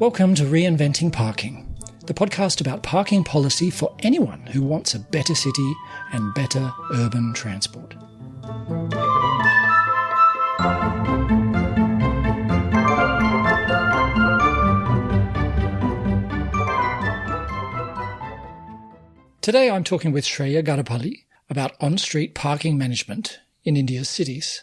Welcome to Reinventing Parking, the podcast about parking policy for anyone who wants a better city and better urban transport. Today I'm talking with Shreya Gadapalli about on-street parking management in India's cities.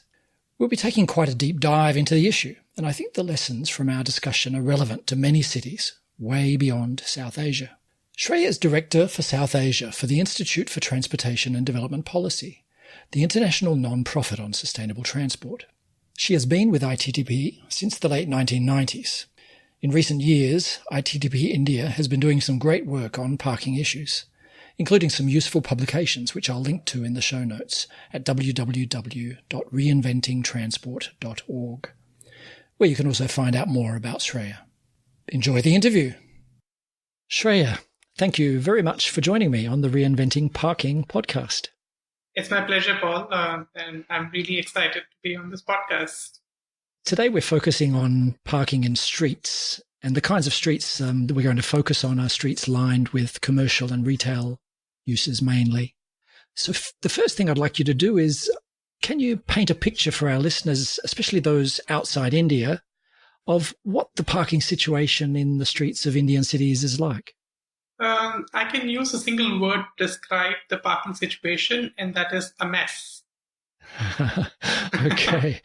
We'll be taking quite a deep dive into the issue, and I think the lessons from our discussion are relevant to many cities, way beyond South Asia. Shreya is Director for South Asia for the Institute for Transportation and Development Policy, the international non-profit on sustainable transport. She has been with ITDP since the late 1990s. In recent years, ITDP India has been doing some great work on parking issues, including some useful publications which I'll link to in the show notes at www.reinventingtransport.org, where you can also find out more about Shreya. Enjoy the interview. Shreya, thank you very much for joining me on the Reinventing Parking podcast. It's my pleasure, Paul, and I'm really excited to be on this podcast. Today we're focusing on parking in streets, and the kinds of streets that we're going to focus on are streets lined with commercial and retail uses mainly. So the first thing I'd like you to do is, can you paint a picture for our listeners, especially those outside India, of what the parking situation in the streets of Indian cities is like? I can use a single word to describe the parking situation, and that is a mess. Okay.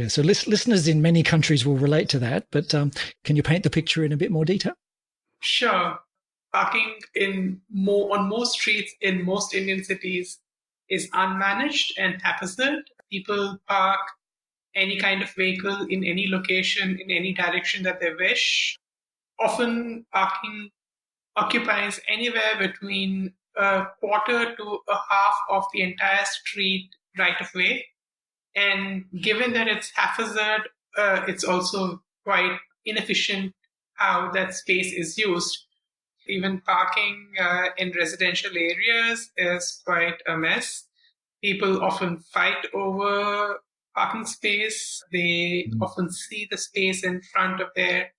So listeners in many countries will relate to that, but can you paint the picture in a bit more detail? Sure. Parking on most streets in most Indian cities is unmanaged and haphazard. People park any kind of vehicle in any location, in any direction that they wish. Often parking occupies anywhere between a quarter to a half of the entire street right of way. And given that it's haphazard, it's also quite inefficient how that space is used. Even parking in residential areas is quite a mess. People often fight over parking space. They often see the space in front of their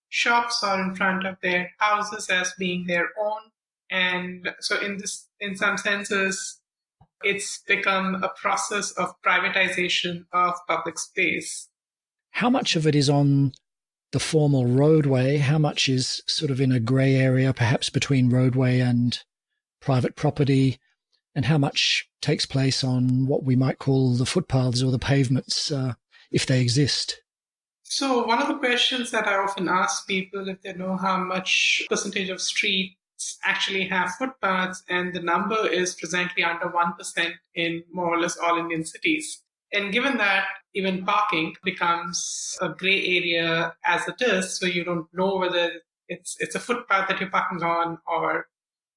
shops or in front of their houses as being their own. And so in some senses, it's become a process of privatization of public space. How much of it is on the formal roadway? How much is sort of in a grey area, perhaps between roadway and private property? And how much takes place on what we might call the footpaths or the pavements, if they exist? So one of the questions that I often ask people if they know how much percentage of streets actually have footpaths, and the number is presently under 1% in more or less all Indian cities. And given that even parking becomes a gray area as it is, so you don't know whether it's a footpath that you're parking on or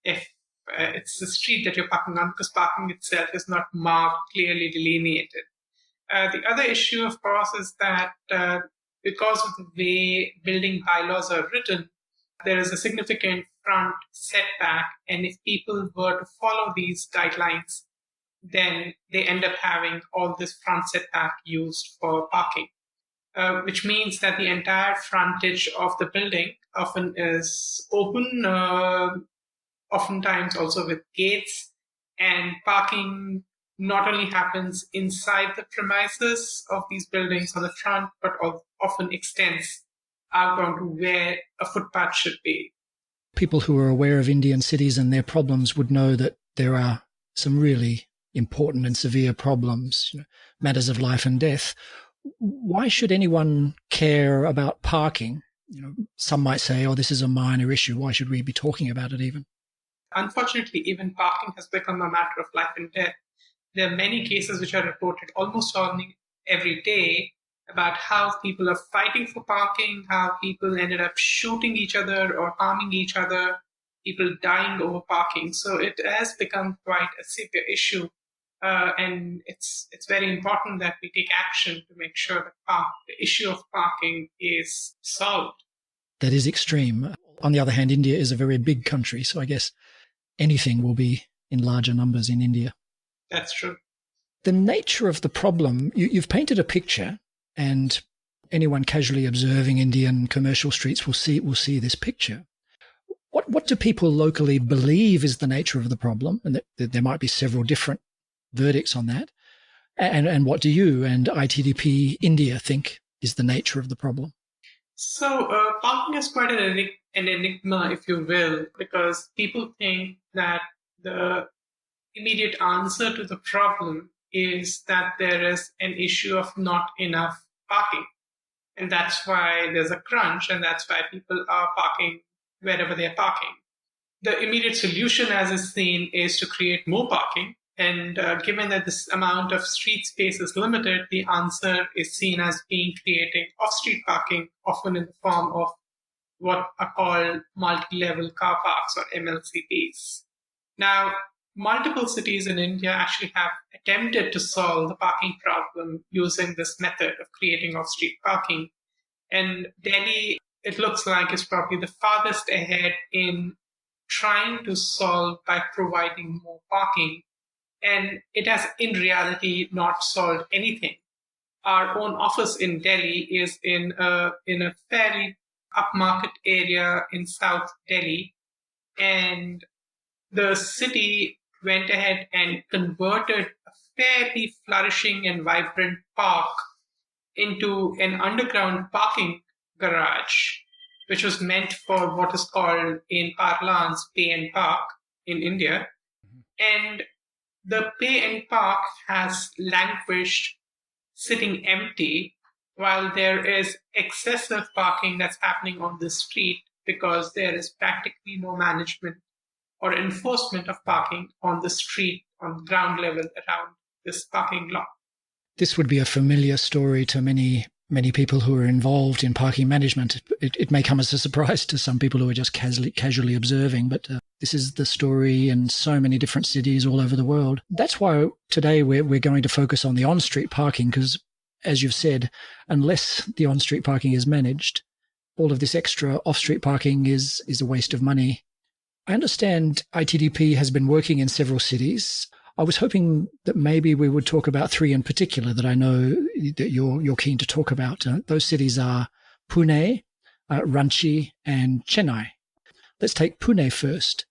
if it's the street that you're parking on, because parking itself is not marked, clearly delineated. The other issue, of course, is that because of the way building bylaws are written, there is a significant front setback, and if people were to follow these guidelines, then they end up having all this front setback used for parking, which means that the entire frontage of the building often is open, oftentimes also with gates, and parking not only happens inside the premises of these buildings on the front, but often extends out onto where a footpath should be. People who are aware of Indian cities and their problems would know that there are some really important and severe problems, matters of life and death. Why should anyone care about parking? Some might say, oh, this is a minor issue. Why should we be talking about it even? Unfortunately, even parking has become a matter of life and death. There are many cases which are reported almost every day about how people are fighting for parking, how people ended up shooting each other or harming each other, people dying over parking. So it has become quite a severe issue. And it's very important that we take action to make sure that the issue of parking is solved. That is extreme. On the other hand, India is a very big country, so I guess anything will be in larger numbers in India. That's true. The nature of the problem, you've painted a picture, and anyone casually observing Indian commercial streets will see this picture. What do people locally believe is the nature of the problem? And that there might be several different verdicts on that. And what do you and ITDP India think is the nature of the problem? So parking is quite an enigma, if you will, because people think that the immediate answer to the problem is that there is an issue of not enough parking. And that's why there's a crunch, and that's why people are parking wherever they're parking. The immediate solution, as is seen, is to create more parking. And given that this amount of street space is limited, the answer is seen as being creating off-street parking, often in the form of what are called multi-level car parks or MLCPs. Now, multiple cities in India actually have attempted to solve the parking problem using this method of creating off-street parking. And Delhi, it looks like, is probably the farthest ahead in trying to solve by providing more parking. And it has, in reality, not solved anything. Our own office in Delhi is in a fairly upmarket area in South Delhi. And the city went ahead and converted a fairly flourishing and vibrant park into an underground parking garage, which was meant for what is called in parlance pay and park in India. And the pay and park has languished sitting empty while there is excessive parking that's happening on the street because there is practically no management or enforcement of parking on the street on ground level around this parking lot. This would be a familiar story to many people who are involved in parking management. It may come as a surprise to some people who are just casually observing, but this is the story in so many different cities all over the world. That's why today we're going to focus on the on-street parking because, as you've said, unless the on-street parking is managed, all of this extra off-street parking is a waste of money. I understand ITDP has been working in several cities. I was hoping that maybe we would talk about three in particular that I know that you're keen to talk about. Those cities are Pune, Ranchi, and Chennai. Let's take Pune first.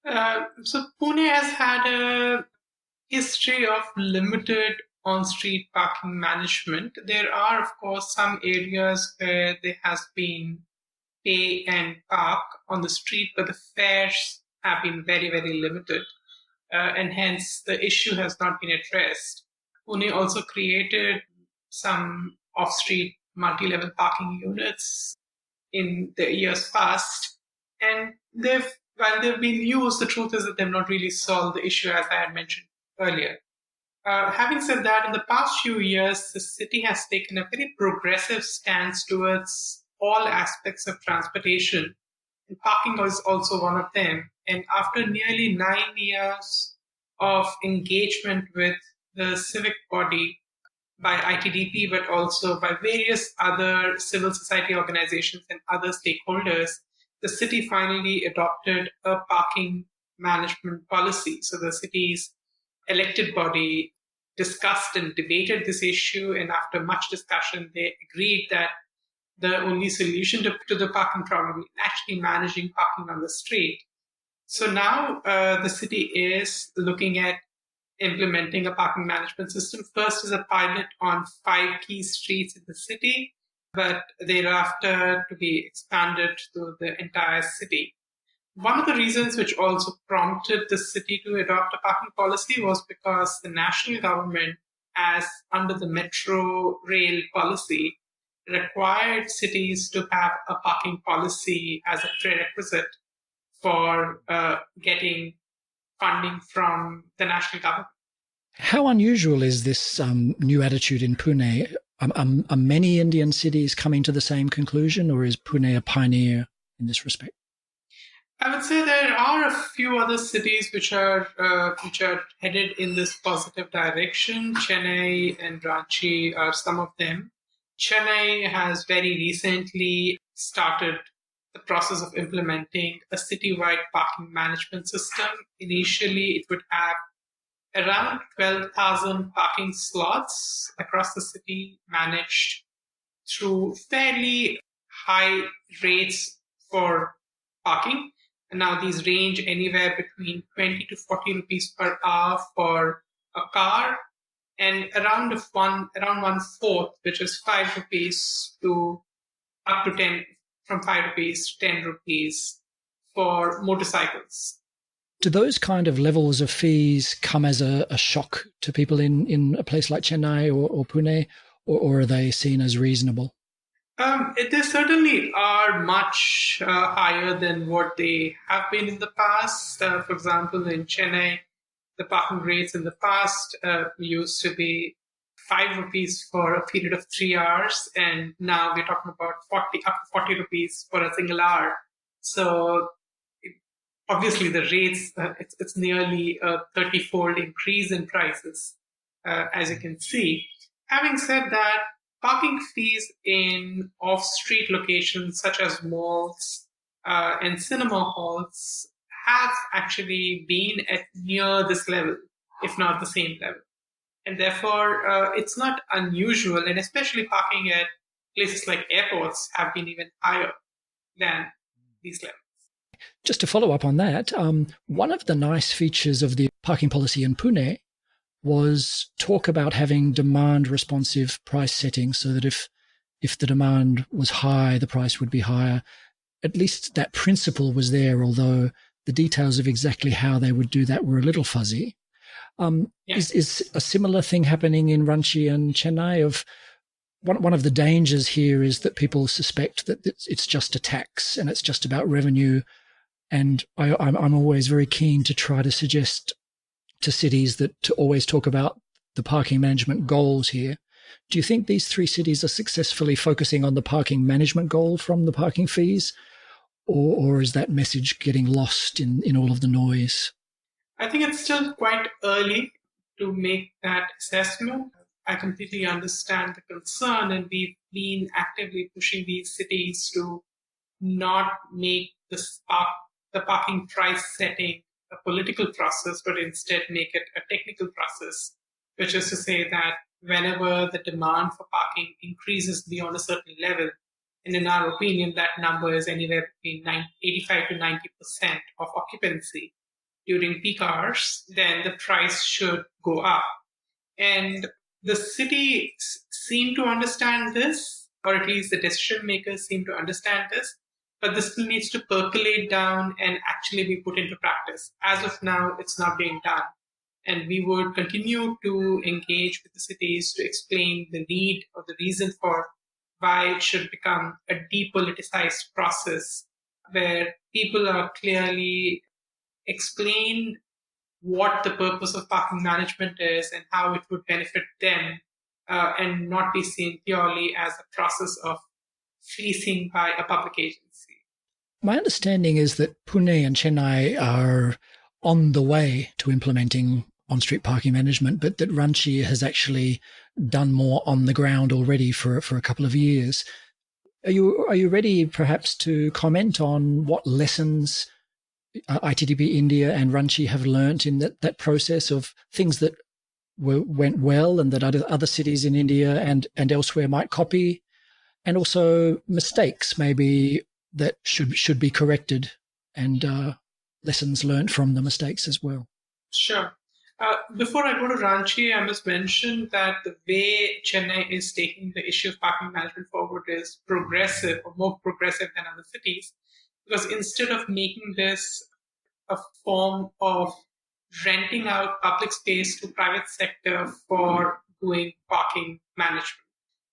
So Pune has had a history of limited on-street parking management. There are, of course, some areas where there has been pay and park on the street, but the fares have been very, very limited. And hence the issue has not been addressed. Pune also created some off-street multi-level parking units in the years past. And while they've been used, the truth is that they've not really solved the issue as I had mentioned earlier. Having said that, in the past few years, the city has taken a very progressive stance towards all aspects of transportation. And parking is also one of them. And after nearly 9 years of engagement with the civic body by ITDP, but also by various other civil society organizations and other stakeholders, the city finally adopted a parking management policy. So the city's elected body discussed and debated this issue, and after much discussion, they agreed that the only solution to the parking problem is actually managing parking on the street. So now the city is looking at implementing a parking management system. First is a pilot on 5 key streets in the city, but thereafter to be expanded to the entire city. One of the reasons which also prompted the city to adopt a parking policy was because the national government, as under the metro rail policy, required cities to have a parking policy as a prerequisite for getting funding from the national government. How unusual is this new attitude in Pune? Are many Indian cities coming to the same conclusion, or is Pune a pioneer in this respect? I would say there are a few other cities which are headed in this positive direction. Chennai and Ranchi are some of them. Chennai has very recently started the process of implementing a citywide parking management system. Initially, it would have around 12,000 parking slots across the city managed through fairly high rates for parking. And now these range anywhere between 20 to 40 rupees per hour for a car, and around one fourth, which is 5 rupees to up to 10, from 5 rupees to 10 rupees for motorcycles. Do those kind of levels of fees come as a shock to people in a place like Chennai or Pune, or are they seen as reasonable? They certainly are much higher than what they have been in the past. For example, in Chennai, the parking rates in the past used to be 5 rupees for a period of 3 hours, and now we're talking about 40 up to 40 rupees for a single hour. So obviously, the rates it's nearly a 30-fold increase in prices, as you can see. Having said that, parking fees in off-street locations such as malls and cinema halls have actually been at near this level, if not the same level. And therefore, it's not unusual, and especially parking at places like airports have been even higher than these levels. Just to follow up on that, one of the nice features of the parking policy in Pune was talk about having demand responsive price setting, so that if the demand was high, the price would be higher. At least that principle was there, although the details of exactly how they would do that were a little fuzzy. Is a similar thing happening in Ranchi and Chennai? Of one of the dangers here is that people suspect that it's just a tax and it's just about revenue. And I'm always very keen to try to suggest to cities that to always talk about the parking management goals here. Do you think these three cities are successfully focusing on the parking management goal from the parking fees, or is that message getting lost in all of the noise? I think it's still quite early to make that assessment. I completely understand the concern, and we've been actively pushing these cities to not make the parking price setting a political process, but instead make it a technical process, which is to say that whenever the demand for parking increases beyond a certain level, and in our opinion, that number is anywhere between 85 to 90% of occupancy during peak hours, then the price should go up. And the city seem to understand this, or at least the decision makers seem to understand this, but this still needs to percolate down and actually be put into practice. As of now, it's not being done. And we would continue to engage with the cities to explain the need or the reason for why it should become a depoliticized process where people are clearly explained what the purpose of parking management is and how it would benefit them, and not be seen purely as a process of fleecing by a public agency. My understanding is that Pune and Chennai are on the way to implementing on-street parking management, but that Ranchi has actually done more on the ground already for a couple of years. Are you ready perhaps to comment on what lessons ITDP India and Ranchi have learnt in that process, of things that went well and that other cities in India and elsewhere might copy, and also mistakes maybe that should be corrected, and lessons learned from the mistakes as well? Sure. Before I go to Ranchi, I must mention that the way Chennai is taking the issue of parking management forward is progressive, or more progressive than other cities, because instead of making this a form of renting out public space to private sector for doing parking management,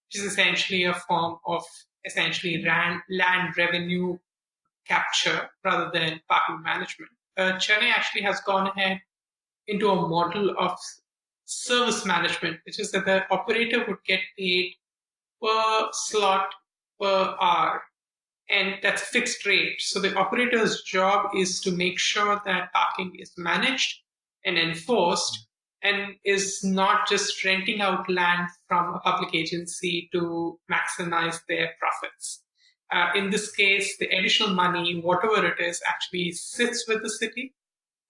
which is essentially a form of essentially land revenue capture rather than parking management. Chennai actually has gone ahead into a model of service management, which is that the operator would get paid per slot per hour, and that's a fixed rate. So the operator's job is to make sure that parking is managed and enforced, and is not just renting out land from a public agency to maximize their profits. In this case, the additional money, whatever it is, actually sits with the city,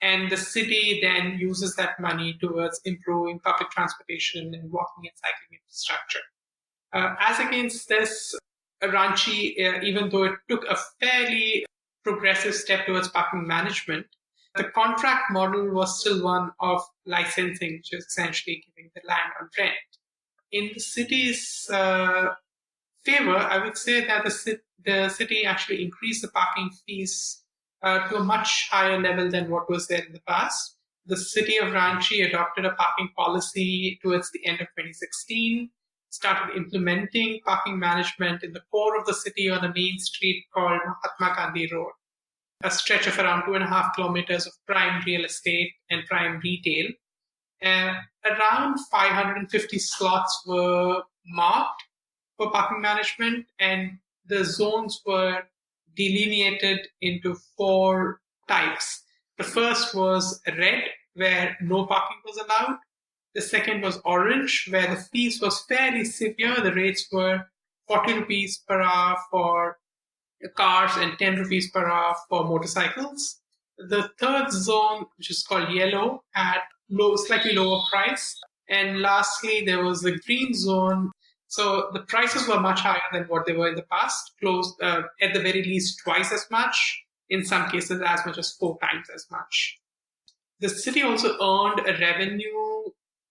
and the city then uses that money towards improving public transportation and walking and cycling infrastructure. As against this, Ranchi, even though it took a fairly progressive step towards parking management, the contract model was still one of licensing, which is essentially giving the land on rent. In the city's favor, I would say that the city actually increased the parking fees to a much higher level than what was there in the past. The city of Ranchi adopted a parking policy towards the end of 2016, started implementing parking management in the core of the city on a main street called Mahatma Gandhi Road, a stretch of around 2.5 kilometers of prime real estate and prime retail. Around 550 slots were marked for parking management, and the zones were delineated into four types. The first was red, where no parking was allowed. The second was orange, where the fees was fairly severe. The rates were 40 rupees per hour for cars and 10 rupees per hour for motorcycles. The third zone, which is called yellow, had slightly lower price. And lastly, there was the green zone. So the prices were much higher than what they were in the past, close at the very least twice as much, in some cases as much as 4 times as much. The city also earned a revenue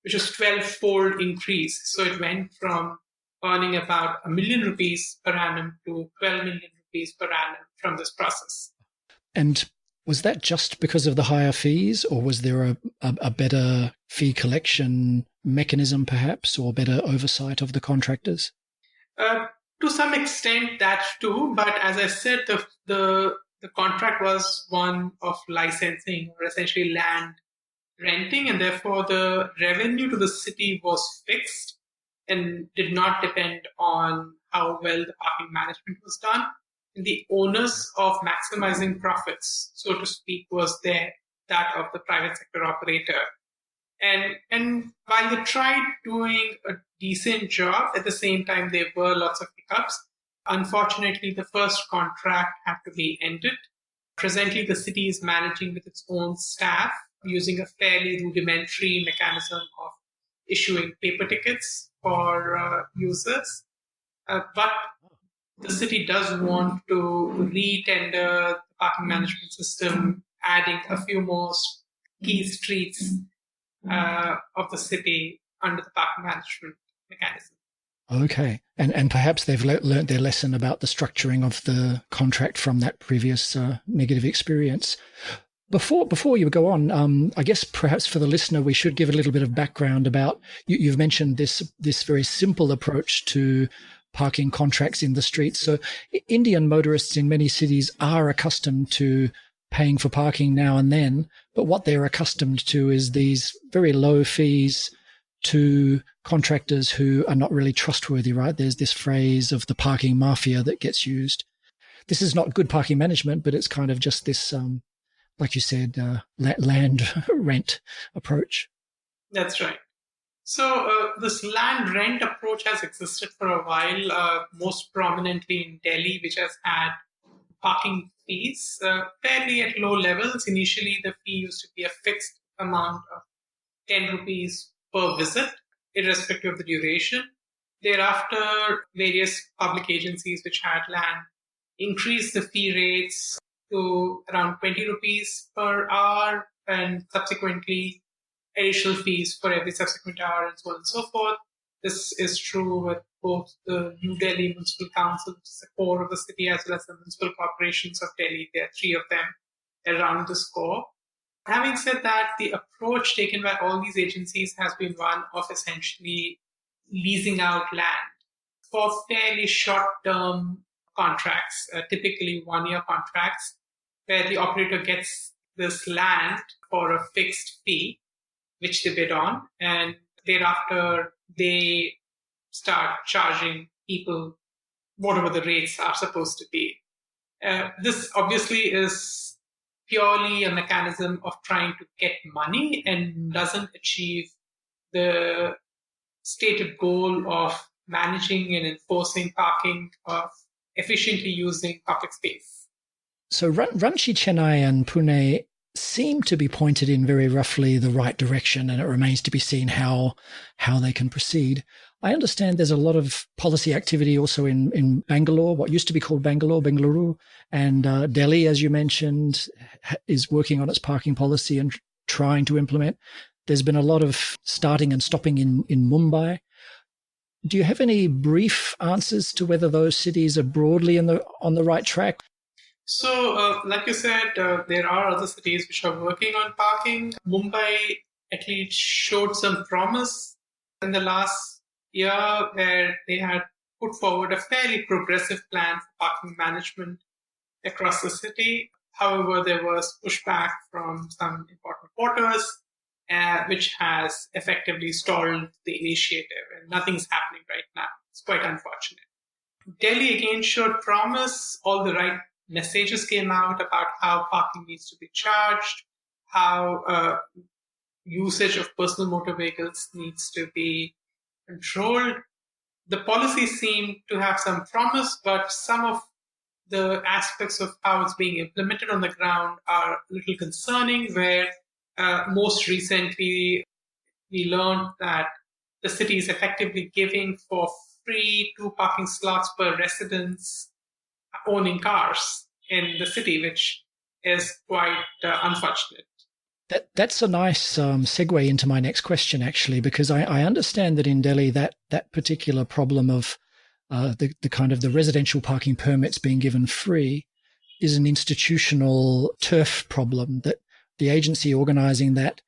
which was 12-fold increase. So it went from earning about 1 million rupees per annum to 12 million rupees per annum from this process. And was that just because of the higher fees, or was there a better fee collection mechanism perhaps, or better oversight of the contractors? To some extent that too, but as I said, the contract was one of licensing or essentially land renting, and therefore the revenue to the city was fixed and did not depend on how well the parking management was done. And the onus of maximizing profits, so to speak, was there, that of the private sector operator. And while they tried doing a decent job, at the same time there were lots of hiccups. Unfortunately, the first contract had to be ended. Presently, the city is managing with its own staff using a fairly rudimentary mechanism of issuing paper tickets for users. But the city does want to re-tender the parking management system, adding a few more key streets of the city under the parking management mechanism. Okay. And perhaps they've learnt their lesson about the structuring of the contract from that previous negative experience. Before you go on, I guess perhaps for the listener, we should give a little bit of background about, you've mentioned this very simple approach to parking contracts in the streets. So Indian motorists in many cities are accustomed to paying for parking now and then, but what they're accustomed to is these very low fees to contractors who are not really trustworthy, right? There's this phrase of the parking mafia that gets used. This is not good parking management, but it's kind of just this, like you said, land rent approach. That's right. So this land rent approach has existed for a while, most prominently in Delhi, which has had parking fees fairly at low levels. Initially, the fee used to be a fixed amount of 10 rupees per visit, irrespective of the duration. Thereafter, various public agencies which had land increased the fee rates to around 20 rupees per hour, and subsequently additional fees for every subsequent hour, and so on and so forth. This is true with both the New Delhi Municipal Council, which is the core of the city, as well as the municipal corporations of Delhi. There are 3 of them around this core. Having said that, the approach taken by all these agencies has been one of essentially leasing out land for fairly short-term contracts, typically 1-year contracts, where the operator gets this land for a fixed fee, which they bid on, and thereafter they start charging people whatever the rates are supposed to be. This obviously is purely a mechanism of trying to get money and doesn't achieve the stated goal of managing and enforcing parking, of efficiently using public space. So Ranchi, Chennai and Pune seem to be pointed in very roughly the right direction, and it remains to be seen how they can proceed. I understand there's a lot of policy activity also in Bangalore, what used to be called Bengaluru, and Delhi, as you mentioned, is working on its parking policy and trying to implement. There's been a lot of starting and stopping in Mumbai. Do you have any brief answers to whether those cities are broadly on the right track? So, like you said, there are other cities which are working on parking. Mumbai at least showed some promise in the last year where they had put forward a fairly progressive plan for parking management across the city. However, there was pushback from some important quarters, which has effectively stalled the initiative, and nothing's happening right now. It's quite unfortunate. Delhi again showed promise. All the right messages came out about how parking needs to be charged, how usage of personal motor vehicles needs to be controlled. The policy seemed to have some promise, but some of the aspects of how it's being implemented on the ground are a little concerning, where most recently we learned that the city is effectively giving for free 2 parking slots per residence owning cars in the city, which is quite unfortunate. That's a nice segue into my next question, actually, because I understand that in Delhi that particular problem of the kind of the residential parking permits being given free is an institutional turf problem, that the agency organising that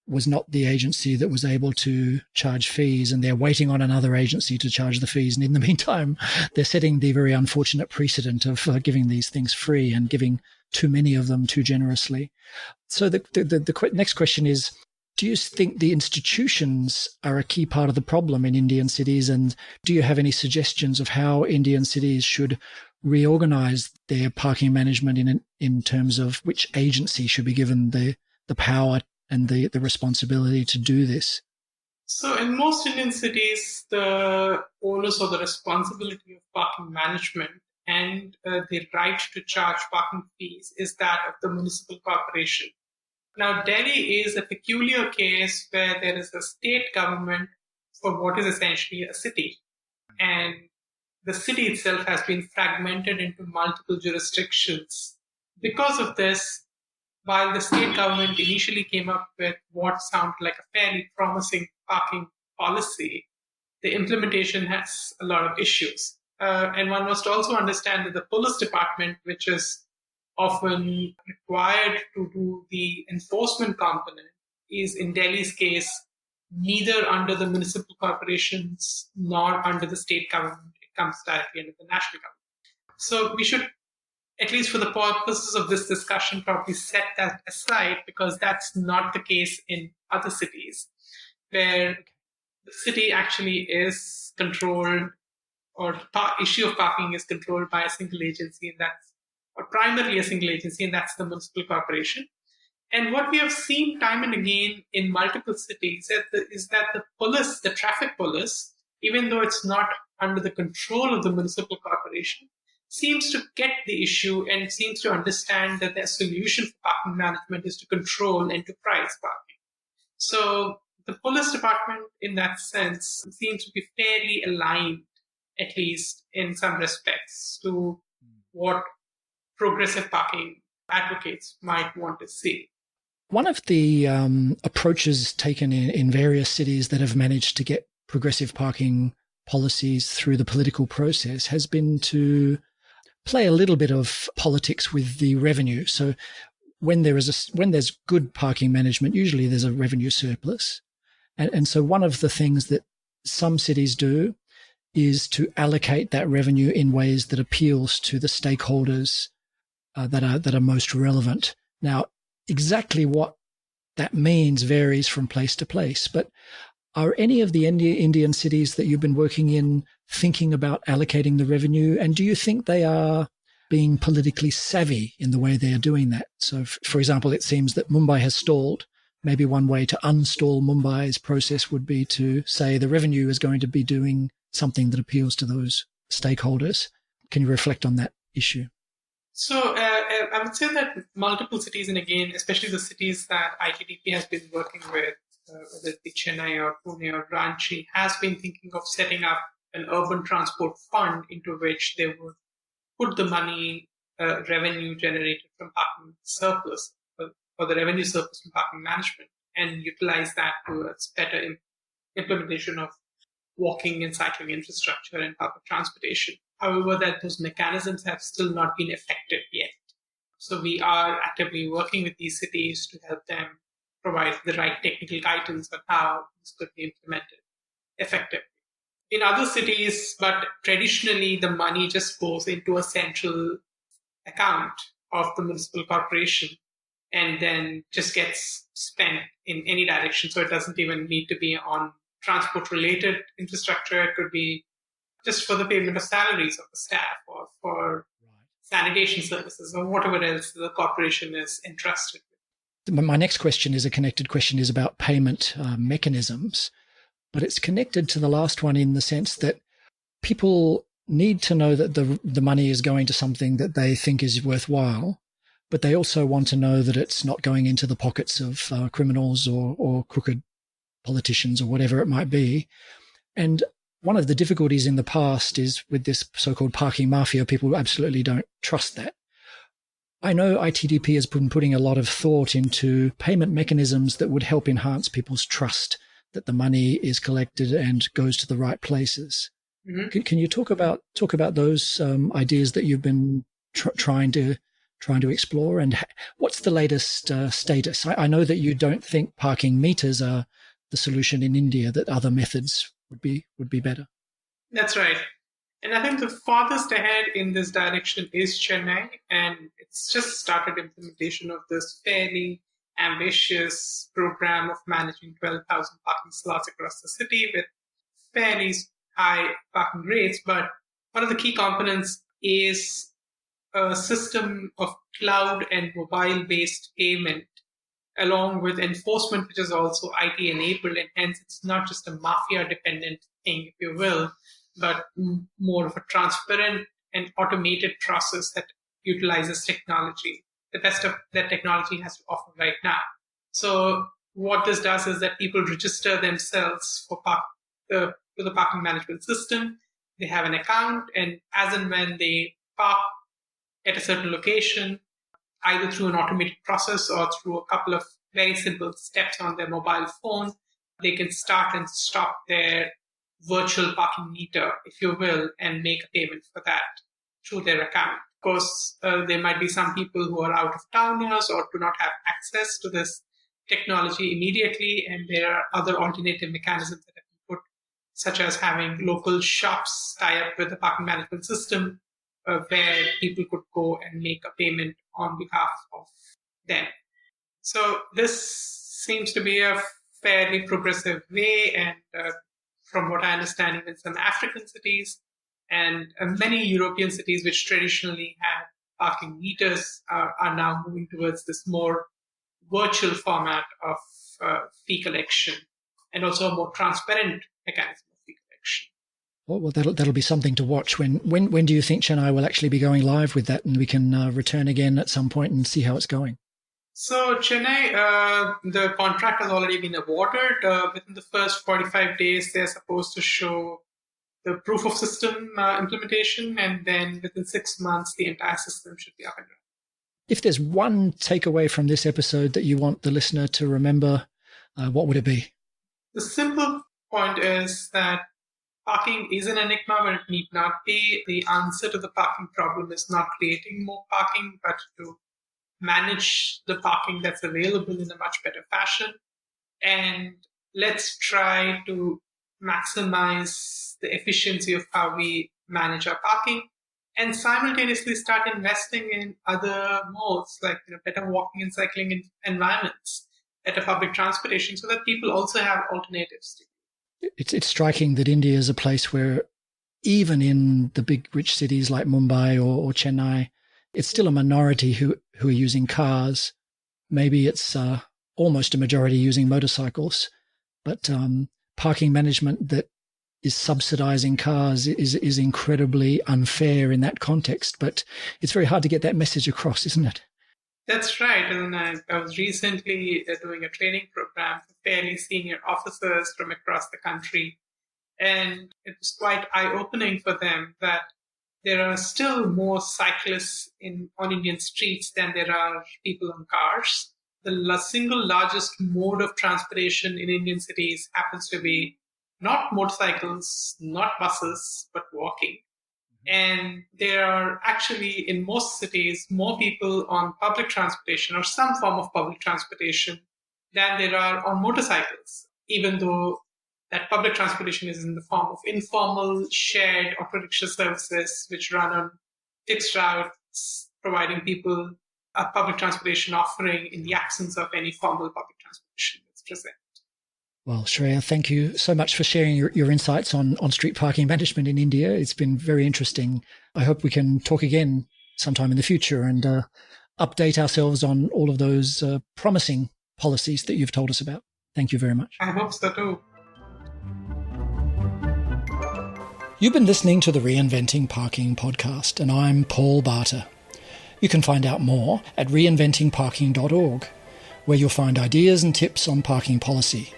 was not the agency that was able to charge fees, and they're waiting on another agency to charge the fees. And in the meantime, they're setting the very unfortunate precedent of giving these things free and giving too many of them too generously. So the next question is, do you think the institutions are a key part of the problem in Indian cities? And do you have any suggestions of how Indian cities should reorganize their parking management in terms of which agency should be given the power and the responsibility to do this? So in most Indian cities, the onus or the responsibility of parking management and the right to charge parking fees is that of the municipal corporation. Now, Delhi is a peculiar case where there is a state government for what is essentially a city. And the city itself has been fragmented into multiple jurisdictions. Because of this, while the state government initially came up with what sounded like a fairly promising parking policy, the implementation has a lot of issues. And one must also understand that the police department, which is often required to do the enforcement component, is in Delhi's case neither under the municipal corporations nor under the state government. It comes directly under the national government. So we should, at least for the purposes of this discussion, probably set that aside, because that's not the case in other cities, where the city actually is controlled, or the issue of parking is controlled by a single agency, and that's, or primarily a single agency, and that's the municipal corporation. And what we have seen time and again in multiple cities is that the police, the traffic police, even though it's not under the control of the municipal corporation, seems to get the issue and seems to understand that their solution for parking management is to control enterprise parking. So the police department, in that sense, seems to be fairly aligned, at least in some respects, to what progressive parking advocates might want to see. One of the approaches taken in various cities that have managed to get progressive parking policies through the political process has been to play a little bit of politics with the revenue. So when there's good parking management, usually there's a revenue surplus. And so one of the things that some cities do is to allocate that revenue in ways that appeals to the stakeholders that are most relevant. Now, exactly what that means varies from place to place, but are any of the Indian cities that you've been working in thinking about allocating the revenue? And do you think they are being politically savvy in the way they are doing that? So, for example, it seems that Mumbai has stalled. Maybe one way to unstall Mumbai's process would be to say the revenue is going to be doing something that appeals to those stakeholders. Can you reflect on that issue? So I would say that multiple cities, and again, especially the cities that ITDP has been working with, whether it be Chennai or Pune or Ranchi, has been thinking of setting up an urban transport fund into which they would put the money, revenue generated from parking surplus, or the revenue surplus from parking management, and utilize that towards better implementation of walking and cycling infrastructure and public transportation. However, that those mechanisms have still not been effective yet. So we are actively working with these cities to help them provide the right technical guidance on how this could be implemented effectively. In other cities, but traditionally the money just goes into a central account of the municipal corporation and then just gets spent in any direction. So it doesn't even need to be on transport related infrastructure. It could be just for the payment of salaries of the staff or for sanitation services or whatever else the corporation is entrusted with. My next question is a connected question, is about payment mechanisms, but it's connected to the last one in the sense that people need to know that the money is going to something that they think is worthwhile, but they also want to know that it's not going into the pockets of criminals or crooked politicians or whatever it might be. And one of the difficulties in the past is with this so-called parking mafia, people absolutely don't trust that. I know ITDP has been putting a lot of thought into payment mechanisms that would help enhance people's trust that the money is collected and goes to the right places. Mm-hmm. Can you talk about those ideas that you've been trying to explore, and what's the latest status? I know that you don't think parking meters are the solution in India, that other methods would be better. That's right. And I think the farthest ahead in this direction is Chennai, and it's just started implementation of this fairly ambitious program of managing 12,000 parking slots across the city with fairly high parking rates. But one of the key components is a system of cloud and mobile-based payment, along with enforcement, which is also IT enabled, and hence it's not just a mafia-dependent thing, if you will, but more of a transparent and automated process that utilizes technology, the best of that technology has to offer right now. So what this does is that people register themselves for to the parking management system. They have an account, and as and when they park at a certain location, either through an automated process or through a couple of very simple steps on their mobile phone, they can start and stop their virtual parking meter, if you will, and make a payment for that through their account. Of course, there might be some people who are out of towners or do not have access to this technology immediately, and there are other alternative mechanisms that have been put, such as having local shops tie up with the parking management system, where people could go and make a payment on behalf of them. So this seems to be a fairly progressive way, and from what I understand, even some African cities and many European cities which traditionally had parking meters are now moving towards this more virtual format of fee collection, and also a more transparent mechanism of fee collection. Well, that'll be something to watch. When do you think Chennai will actually be going live with that, and we can return again at some point and see how it's going? So Chennai, the contract has already been awarded. Within the first 45 days, they're supposed to show the proof of system implementation, and then within 6 months, the entire system should be up and running. If there's one takeaway from this episode that you want the listener to remember, what would it be? The simple point is that parking is an enigma, but it need not be. The answer to the parking problem is not creating more parking, but to manage the parking that's available in a much better fashion. And let's try to maximize the efficiency of how we manage our parking, and simultaneously start investing in other modes like better walking and cycling environments, better public transportation, so that people also have alternatives. It's striking that India is a place where even in the big rich cities like Mumbai or Chennai, it's still a minority who are using cars. Maybe it's almost a majority using motorcycles, but parking management that subsidizing cars is incredibly unfair in that context. But it's very hard to get that message across, isn't it? That's right. And I was recently doing a training program for fairly senior officers from across the country. And it was quite eye-opening for them that there are still more cyclists on Indian streets than there are people on cars. The single largest mode of transportation in Indian cities happens to be not motorcycles, not buses, but walking. And there are actually, in most cities, more people on public transportation or some form of public transportation than there are on motorcycles, even though that public transportation is in the form of informal shared auto rickshaw services, which run on fixed routes, providing people a public transportation offering in the absence of any formal public transportation that's present. Well, Shreya, thank you so much for sharing your insights on street parking management in India. It's been very interesting. I hope we can talk again sometime in the future and update ourselves on all of those promising policies that you've told us about. Thank you very much. I hope so too. You've been listening to the Reinventing Parking podcast, and I'm Paul Barter. You can find out more at reinventingparking.org, where you'll find ideas and tips on parking policy.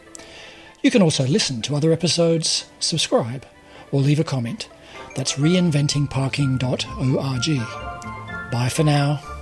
You can also listen to other episodes, subscribe, or leave a comment. That's reinventingparking.org. Bye for now.